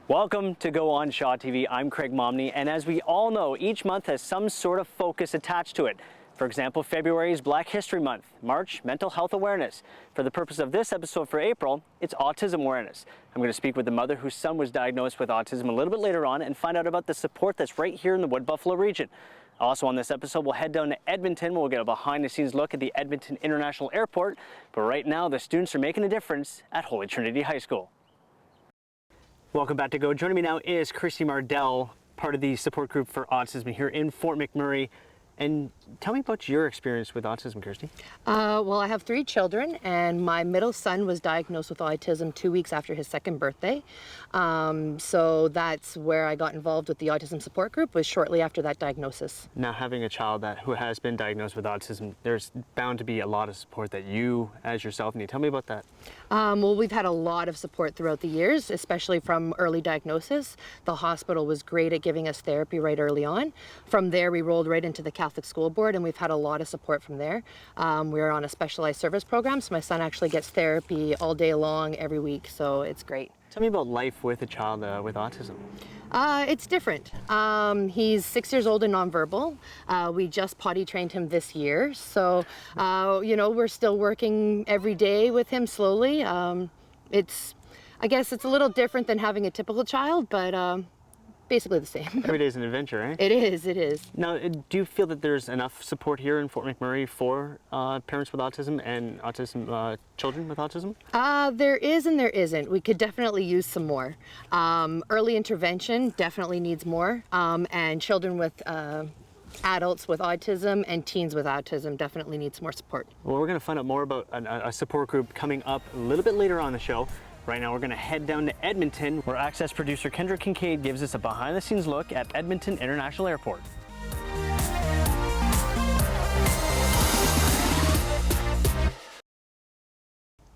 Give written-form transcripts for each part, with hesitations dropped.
Welcome to Go On Shaw TV. I'm Craig Momney, and as we all know, each month has some sort of focus attached to it. For example, February is Black History Month, March, Mental Health Awareness. For the purpose of this episode for April, it's Autism Awareness. I'm going to speak with the mother whose son was diagnosed with autism a little bit later on and find out about the support that's right here in the Wood Buffalo region. Also on this episode, we'll head down to Edmonton. We'll get a behind-the-scenes look at the Edmonton International Airport. But right now, the students are making a difference at Holy Trinity High School. Welcome back to Go. Joining me now is Kirsti Mardell, part of the support group for autism here in Fort McMurray. And tell me about your experience with autism, Kirsti. Well, I have 3 children, and my middle son was diagnosed with autism 2 weeks after his 2nd birthday. So that's where I got involved with the autism support group, was shortly after that diagnosis. Now, having a child who has been diagnosed with autism, there's bound to be a lot of support that you, as yourself, need. Tell me about that. Well, we've had a lot of support throughout the years, especially from early diagnosis. The hospital was great at giving us therapy right early on. From there, we rolled right into the Catholic School Board, and we've had a lot of support from there. We're on a specialized service program, so my son actually gets therapy all day long every week, so it's great. Tell me about life with a child with autism. It's different. He's 6 years old and nonverbal. We just potty trained him this year, so we're still working every day with him slowly. I guess it's a little different than having a typical child, but basically the same. Every day is an adventure, eh? It is, it is. Now, do you feel that there's enough support here in Fort McMurray for parents with autism and children with autism? There is and there isn't. We could definitely use some more. Early intervention definitely needs more, and children with adults with autism and teens with autism definitely needs more support. Well, we're going to find out more about a support group coming up a little bit later on the show. Right now, we're going to head down to Edmonton, where Access producer Kendra Kincaid gives us a behind-the-scenes look at Edmonton International Airport.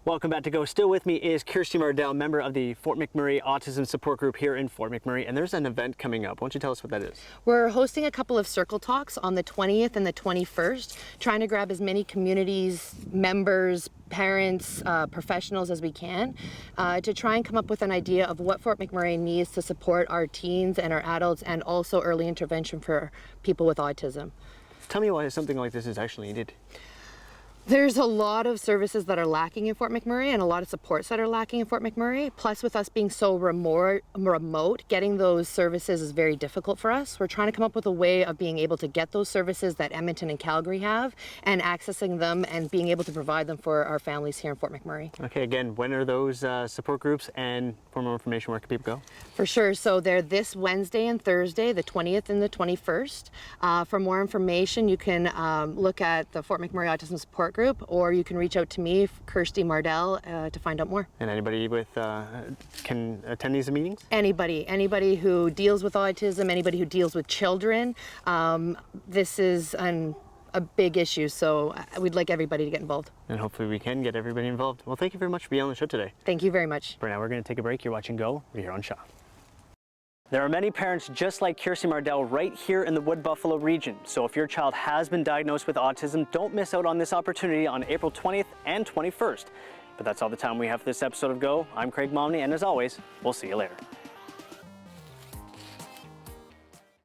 Welcome back to Go. Still with me is Kirsti Mardell, member of the Fort McMurray Autism Support Group here in Fort McMurray, and there's an event coming up. Why don't you tell us what that is? We're hosting a couple of circle talks on the 20th and the 21st, trying to grab as many communities, members, parents, professionals as we can, to try and come up with an idea of what Fort McMurray needs to support our teens and our adults, and also early intervention for people with autism. Tell me why something like this is actually needed. There's a lot of services that are lacking in Fort McMurray and a lot of supports that are lacking in Fort McMurray. Plus, with us being so remote, getting those services is very difficult for us. We're trying to come up with a way of being able to get those services that Edmonton and Calgary have and accessing them and being able to provide them for our families here in Fort McMurray. Okay, again, when are those support groups, and for more information, where can people go? For sure. So they're this Wednesday and Thursday, the 20th and the 21st. For more information, you can look at the Fort McMurray Autism Support Group, or you can reach out to me, Kirsti Mardell, to find out more. And anybody can attend these meetings? Anybody who deals with autism, anybody who deals with children. This is a big issue, so we'd like everybody to get involved. And hopefully we can get everybody involved. Well, thank you very much for being on the show today. Thank you very much. For now, we're going to take a break. You're watching Go. We're here on Shaw. There are many parents just like Kirsti Mardell right here in the Wood Buffalo region. So if your child has been diagnosed with autism, don't miss out on this opportunity on April 20th and 21st. But that's all the time we have for this episode of Go. I'm Craig Momney, and as always, we'll see you later.